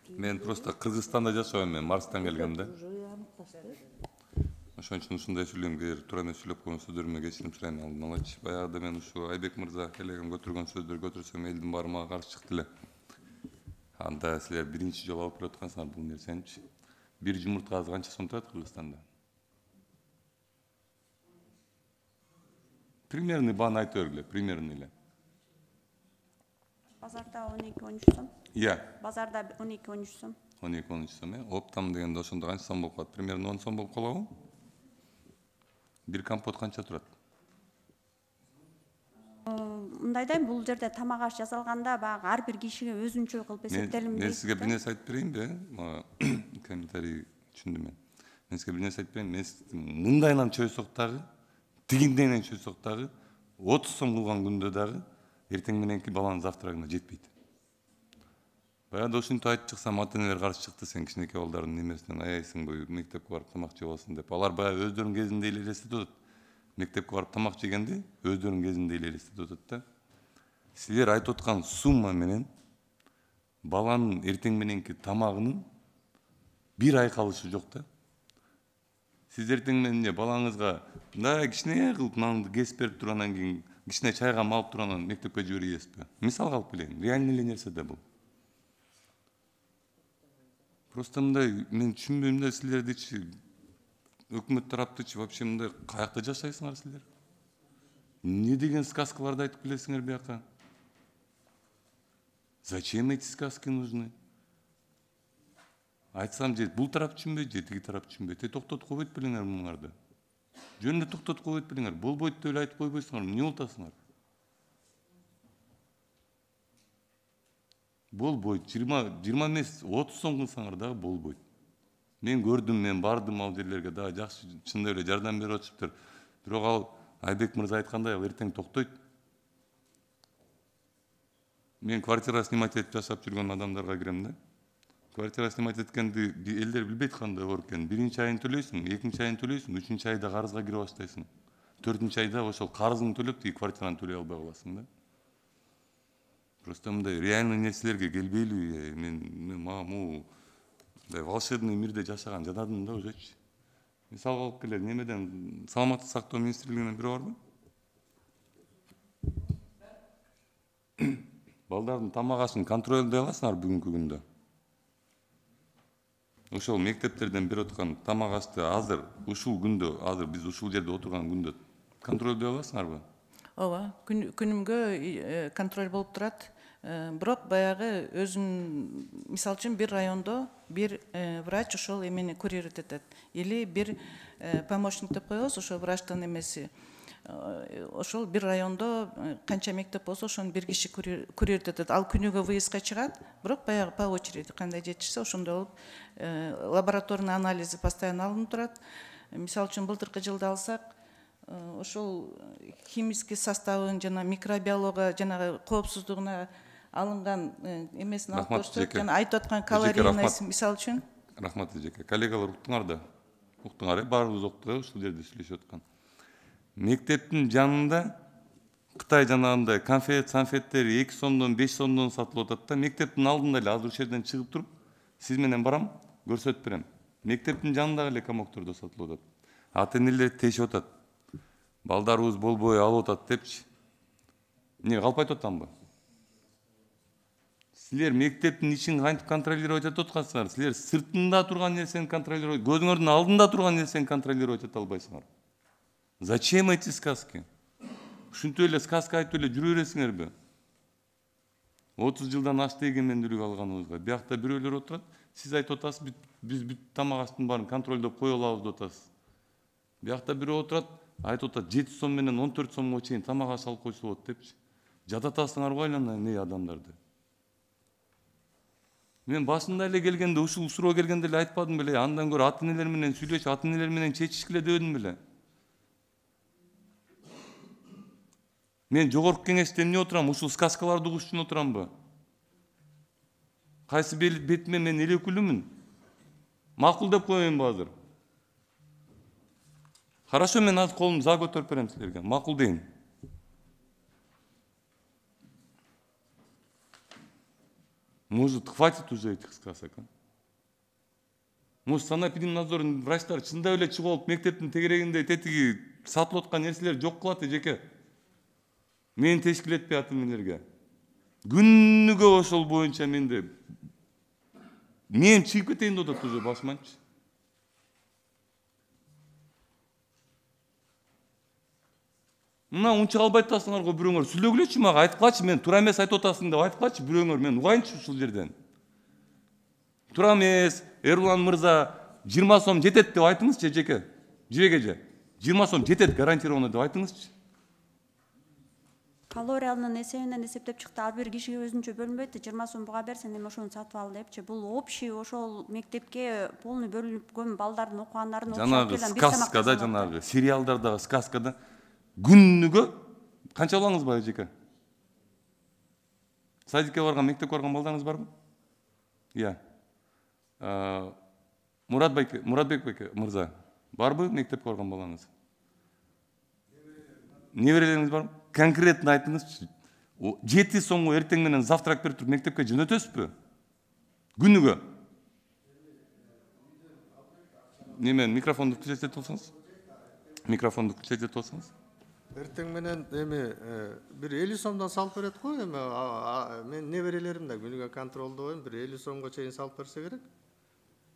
Мен просто Кыргызстанда жашабайм, мен Марстан келгем да. Ошон үчүн ушундай сүйлөйм, эгер туура эмес сүйлөп койгон сөздөрүмө кечирим сурайм, алдын алачы. Баягыда мен ушу Айбек мырза элегин көтөргөн сөздөр көтөрсөм элдин баары мага каршы чыкты эле. Анда силер биринчи жолу алып келаткансыңар бул нерсеничи. Бир жумуртка азыр канча сом турат Кыргызстанда? Примерный бааны айтып бергиле, примерный эле. Базарда 12-13 сом. Иә. Базарда 12-13 сом. 12-13 сом, оптом дегенде ошондо канча сом болуп калат? Примерно 10 сом болуп калабы? Бир компот канча турат? Мындайда бул жерде тамак аш жасалганда баягы ар бир кишиге өзүнчө кылып эсептелинбейт. Мен сизге бир нерсе айтып берейинби? Комментарий түшүндүм мен. Мен сизге бир нерсе айтып берейин. Мен мындайынан чөйсөк дагы, тигиндейинен чөйсөк дагы, 30 сом кылган күндө дагы эртең мененки баланын завтрагына жетпейт. Баягыда ушинтип айтып чыксам, ата-энелер каршы чыкты, сен кичинекей балдардын немесинен аяйсыңбы, мектепке барып тамак жеп аласың деп. Алар баягы өздөрүнүн кезинде эле элестетип атат. Мектепке барып тамак жегенди өздөрүнүн кезинде эле элестетип атат да. Силер айтып аткан сумма менен баланын эртең мененки тамагынын бир ай калышы жок да. Сиз эртең менен балаңызга мындай кичине кылып нанды кесип берип тургандан кийин кичине чайга малып тургандан мектепке жибересизби? Мисалга алып келейин. Реальный эле нерсе да бул. Просто мындай мен түшүнбөйм да, силердичи өкмөт тараптычы вообще мындай каякта жашайсыңар силер? Не деген сказкаларды айтып келесиңер бияка? Зачем эти сказки нужны? Айтсам же бул тарап түшүнбөйт, же тиги тарап түшүнбөйт. Токтотуп койбойт белиңер муңарды. Жөнүндө токтотуп койбойт белиңер. Болбойт деп эле айтып койбойсуңар. Эмне болтасыңар? Болбойт. 20 эмес 30 сом кылсаңар дагы болбойт. Мен көрдүм, мен бардым ал жерлерге дагы жакшы, чындап эле жардам берип атышыптыр. Бирок ал Айбек мырза айткандай эртең токтойт. Мен квартира снимать этип жашап жүргөн адамдарга кирем да. Квартира снимать эткенди элдер билбейт кандай оор экенин. Биринчи айын төлөйсүң, экинчи айын төлөйсүң, үчүнчү айда карызга кире баштайсың. Төртүнчү айда ошол карызыңды төлөп, тиги квартираны төлөй албай каласың да. Просто мындай реальный нерселерге келбейлиби? Мен могу мындай волшебный мирде жашаган жанадым да ужечи. Мисалга алып келели, немеден саламаттык сактоо министрлигинен бирөө барбы? Балдардын тамак ашын контролдой аласыңар бүгүнкү күндө? Ошол мектептерден берип аткан тамак ашты азыр ушул күндө, азыр биз ушул жерде отурган күндө контролдой аласыңарбы? Ооба, күнүмгө контроль болуп турат. Бирок баягы өзүн мисалы үчүн бир райондо бир врач ошол эмени курировать этет. Или бир помощник деп коебуз, ошол врачтын эмеси. Ошол бир райондо канча мектеп болсо ошону бир киши курировать этет. Ал күнүгө выездга чыгат, бирок баягы по очереди кандай жетишсе ошондой болуп лабораторный анализи постоянно алынып турат. Мисалы үчүн былтыркы жылды алсак, ошол химический составын жана микробиология жанагы коопсуздугуна алынган эмесин алып көрсөт, жана айтып аткан калорийность мисалы үчүн. Рахмат эжеке. Коллегалар уктуңар да. Уктуңар, баарыбыз уктук, ушул жерде сүйлөшүп аткан. Мектептин жанында Кытай жанагындай конфеттери 2 сомдон 5 сомдон сатылып атат да. Мектептин алдында эле азыр ушул жерден чыгып туруп, сиз менен барам, көрсөтүп берем. Мектептин жанындагы эле комоктордо сатылып атат. Ата-энелер тешип атат. Балдарыбыз болбой алып атат депчи. Эмне калп айтып атамбы? Силер мектептин ишин кантип контролировать этип аткансыңар? Силер сыртында турган нерсени контролировать, көзүңөрдүн алдында турган нерсени контролировать эте албайсыңар. Зачем эти сказки? Ушинтип эле сказка айтып эле жүрө бересиңерби? 30 жылдан ашты эгемендүүлүк алганыбызга. Биякта бирөөлөр отурат, сиз айтып атасыз, биз бүт тамак аштын баарын контролдоп кое алабыз деп атасыз. Биякта бирөө отурат, айтып атат 7 сом менен 14 сомго чейин тамак аш алып койсо болот депчи. Жадатасыңарбы айлана адамдарды? Мен башында эле келгенде, ушул суроо келгенде эле айтпадым беле, андан көрө ата-энелер менен сүйлөшүп, ата-энелер менен чечишкиле дебедим беле. Мен жогорку кеңеште эмне отурам? Ушул сказкаларды угуш үчүн отурамбы? Кайсы бетиме мен эле өкүлүмүн? Макул деп коеюнбу азыр? Хорошо, мен азыр колумду за көтөрүп берем силерге. Макул дейин. Может, хватит уже этих сказок, а? Может, санэпидемнадзордун врачтары чындап эле чыгып алып мектептин тегерегинде тетиги сатылып аткан нерселер жок кылат эжеке. Мен тешкил этпей атам элерге. Күнүгө ошол боюнча менде мен чыгып кетейин деп атат уже башыманчы. Мына унча албай атасыңарго бирөөңөр сүйлөгүлөчү мага айткылачы, мен туура эмес айтып атасың деп айткылачы бирөөңөр, мен угайынчы ушул жерден. Туура эмес, Эрлан мырза 20 сом жетет деп айтыңызчы эжеке. Жибек эже, 20 сом жетет гарантированно деп айтыңызчы. Калориянын эсебинен эсептеп чыкты. Ар бир кишиге өзүнчө бөлүнбөйт. 20 сом буга берсең эми ошону сатып ал депчи. Бул общий ошол мектепке полный бөлүнгөн балдардын окугандарынын Жанагы сказкада, жанагы сериалдардагы сказкада күнүгө канча балаңыз бар эжеке? Садикке барган, мектепке барган балдарыңыз барбы? Иә. Муратбек мырза, барбы мектепке барган балаңыз? Неберелериңиз барбы? Конкретно айтыңызчы. 7 сомго эртең менен завтрак берип туруп мектепке жөнөтөсүзбү? Күнүгө. Немен микрофонду включать болсоңуз? Микрофонду включать болсоңуз? Эртең менен эми бир 50 сомдон салып берет го, эми мен неберелерим да күнүгө контролдойм, бир 50 сомго чейин салып берсе керек.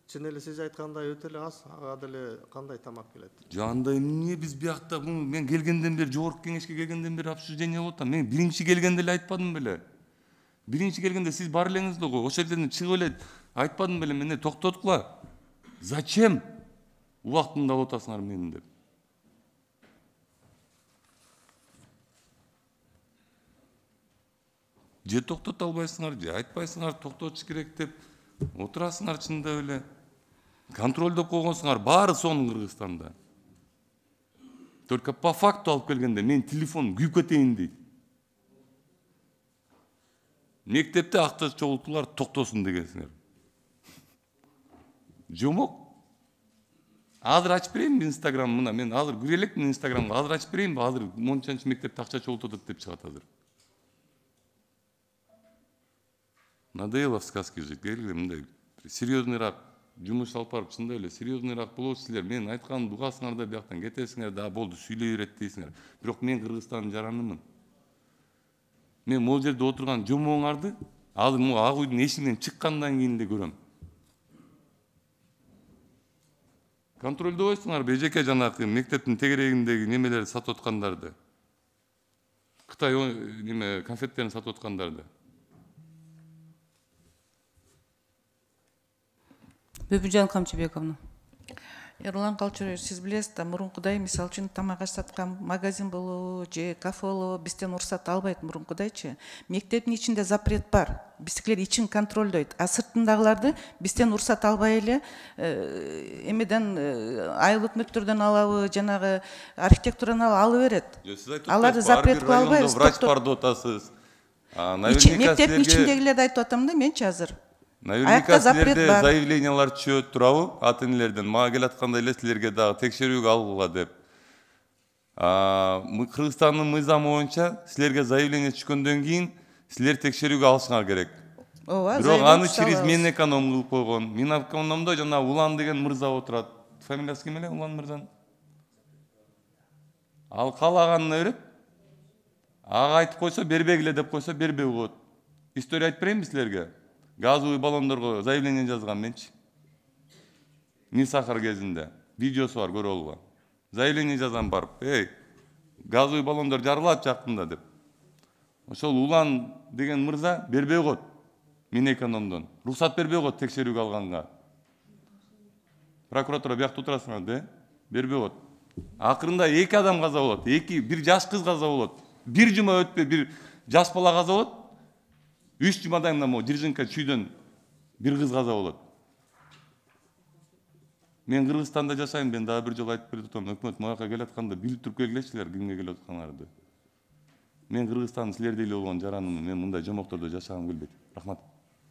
Чын эле сиз айткандай өтө эле аз, ага деле кандай тамак келет. Жанда эмне биз биякта мен келгенден бери, жогорку кеңешке келгенден бери обсуждение болуп атам. Мен биринчи келгенде эле айтпадым беле. Биринчи келгенде сиз бар элеңиз да го, ошол жерден чыгып эле айтпадым беле, мени токтоткула. Зачем убактымды алып атасыңар менин деп. Же токтото албайсыңар, же айтпайсыңар, токтотуш керек деп отурасыңар чында эле. Контролдоп койгонсуңар баары сонун Кыргызстанда. Только по факту алып келгенде мен телефон күйүп кетейин дейт. Мектепте акташ чогултуулар токтосун дегенсиңер. Жомок. Азыр ачып берейинби Инстаграм, мына мен азыр кире элекмин Инстаграмга, азыр ачып берейинби, азыр мончанчы мектепте акча чогултуп атат деп чыгат азыр. Надоело в сказке жить. Мындай серьезныйраак жумуш алып барып, чындап эле серьезныйраак болосуз силер. Мен айтканымды угасыңар да бияктан кетесиңер да, болду сүйлөй берет дейсиңер. Бирок мен Кыргызстандын жаранымын. Мен могул жерде отурган жомооңарды азыр могу ак үйдүн эшигинен чыккандан кийин эле көрөм. Контролдобойсуңарбы эжеке жанакы мектептин тегерегиндеги немелерди сатып аткандарды? Кытай неме конфеттерин сатып аткандарды? Бөбүжан Камчыбековна. Эрлан Калчурович, сиз билесиз да, мурункудай мисалы үчүн тамак аш саткан магазин болобу же кафе болобу бизден уруксат албайт мурункудайчы. Мектептин ичинде запрет бар. Биздикилер ичин контролдойт. А сыртындагыларды бизден уруксат албай эле эмеден айылык мүктөрдөн алабы, жанагы архитектурадан алып берет. Аларды запрет кыла албайбыз. Врач бар деп атасыз. Мектептин ичиндегилерди айтып атам да менчи азыр. Наверняка силерде заявлениялар түшөт турабы ата энелерден. Мага келатканда эле силерге дагы текшерүүгө алгыла деп. Кыргызстандын мыйзамы боюнча силерге заявление түшкөндөн кийин силер текшерүүгө алышыңар керек. Бирок аны через Минэконом кылып койгон. Минэкономдо жана Улан деген мырза отурат. Фамилиясы ким эле Улан мырзанын? Ал каалаганын берет. Ага айтып койсо бербегиле деп койсо бербей коет. История айтып берейинби силерге? Газовый баллондорго заявление жазган менчи. Мисахар кезинде видеосу бар, көрө алгыла. Заявление жазган барып, газовый баллондор жарылат жакында деп. Ошол Улан деген мырза бербей коет. Минэкономдон рухсат бербей коет текшерүүгө алганга. Прокуратура биякта отурасыңар да, бербей коет. Акырында 2 адам каза болот, бир жаш кыз каза болот. Бир жума өтпөй бир жаш бала каза болот. 3 жумадан кийин могу Жиржинка чүйдөн бир кыз каза болот. Мен Кыргызстанда жашайм, мен дагы бир жолу айтып берип атам, өкмөт мага келатканда билип туруп келгилечилер, кимге келип атканыңарды. Мен Кыргызстандын силердей эле болгон жаранымын, мен мындай жомоктордо жашагым келбейт. Рахмат.